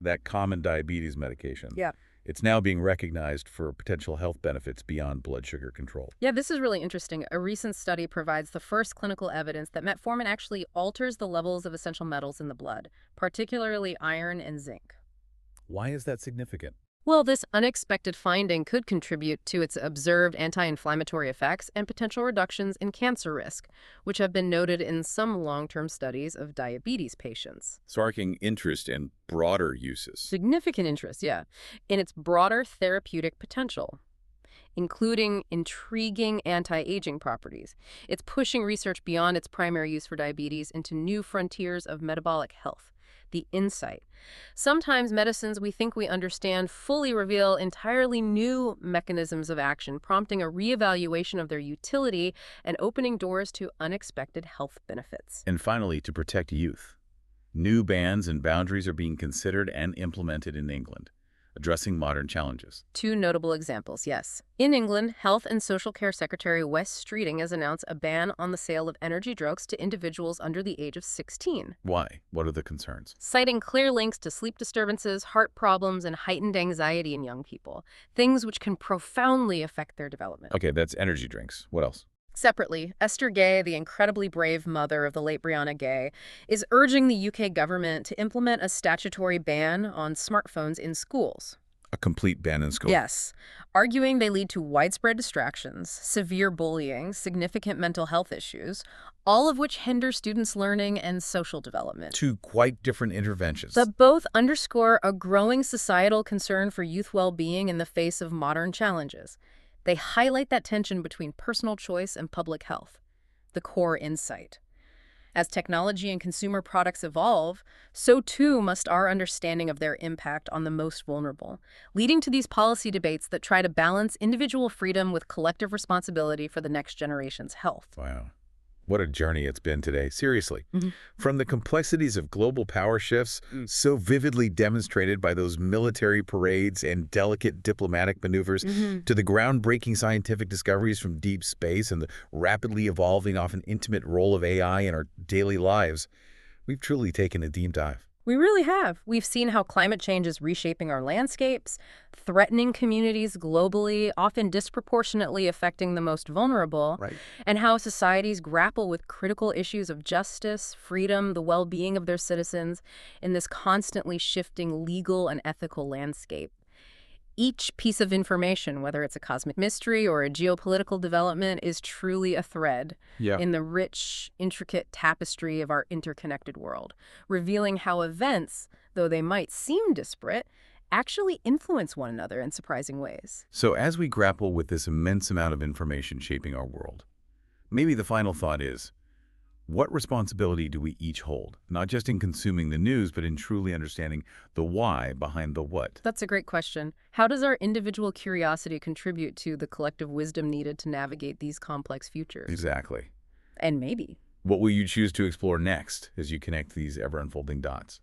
that common diabetes medication.
Yeah.
It's now being recognized for potential health benefits beyond blood sugar control.
Yeah, this is really interesting. A recent study provides the first clinical evidence that metformin actually alters the levels of essential metals in the blood, particularly iron and zinc.
Why is that significant?
Well, this unexpected finding could contribute to its observed anti-inflammatory effects and potential reductions in cancer risk, which have been noted in some long-term studies of diabetes patients.
Sparking interest in broader uses.
Significant interest, yeah, in its broader therapeutic potential, including intriguing anti-aging properties. It's pushing research beyond its primary use for diabetes into new frontiers of metabolic health. The insight. Sometimes medicines we think we understand fully reveal entirely new mechanisms of action, prompting a reevaluation of their utility and opening doors to unexpected health benefits.
And finally, to protect youth. New bans and boundaries are being considered and implemented in England, addressing modern challenges.
2 notable examples, yes. In England, Health and Social Care Secretary Wes Streeting has announced a ban on the sale of energy drugs to individuals under the age of 16.
Why? What are the concerns?
Citing clear links to sleep disturbances, heart problems, and heightened anxiety in young people, things which can profoundly affect their development.
Okay, that's energy drinks. What else?
Separately, Esther Gay, the incredibly brave mother of the late Brianna Gay, is urging the UK government to implement a statutory ban on smartphones in schools.
A complete ban in school.
Yes, arguing they lead to widespread distractions, severe bullying, significant mental health issues, all of which hinder students' learning and social development.
Two quite different interventions.
But both underscore a growing societal concern for youth well-being in the face of modern challenges. They highlight that tension between personal choice and public health, the core insight. As technology and consumer products evolve, so too must our understanding of their impact on the most vulnerable, leading to these policy debates that try to balance individual freedom with collective responsibility for the next generation's health.
Wow. What a journey it's been today, seriously.
Mhm.
From the complexities of global power shifts, so vividly demonstrated by those military parades and delicate diplomatic maneuvers, to the groundbreaking scientific discoveries from deep space and the rapidly evolving, often intimate role of AI in our daily lives, we've truly taken a deep dive.
We really have. We've seen how climate change is reshaping our landscapes, threatening communities globally, often disproportionately affecting the most vulnerable,
Right.
and how societies grapple with critical issues of justice, freedom, the well-being of their citizens in this constantly shifting legal and ethical landscape. Each piece of information, whether it's a cosmic mystery or a geopolitical development, is truly a thread in the rich, intricate tapestry of our interconnected world, revealing how events, though they might seem disparate, actually influence one another in surprising ways.
So as we grapple with this immense amount of information shaping our world, maybe the final thought is, what responsibility do we each hold, not just in consuming the news, but in truly understanding the why behind the what?
That's a great question. How does our individual curiosity contribute to the collective wisdom needed to navigate these complex futures?
Exactly.
And maybe.
What will you choose to explore next as you connect these ever-unfolding dots?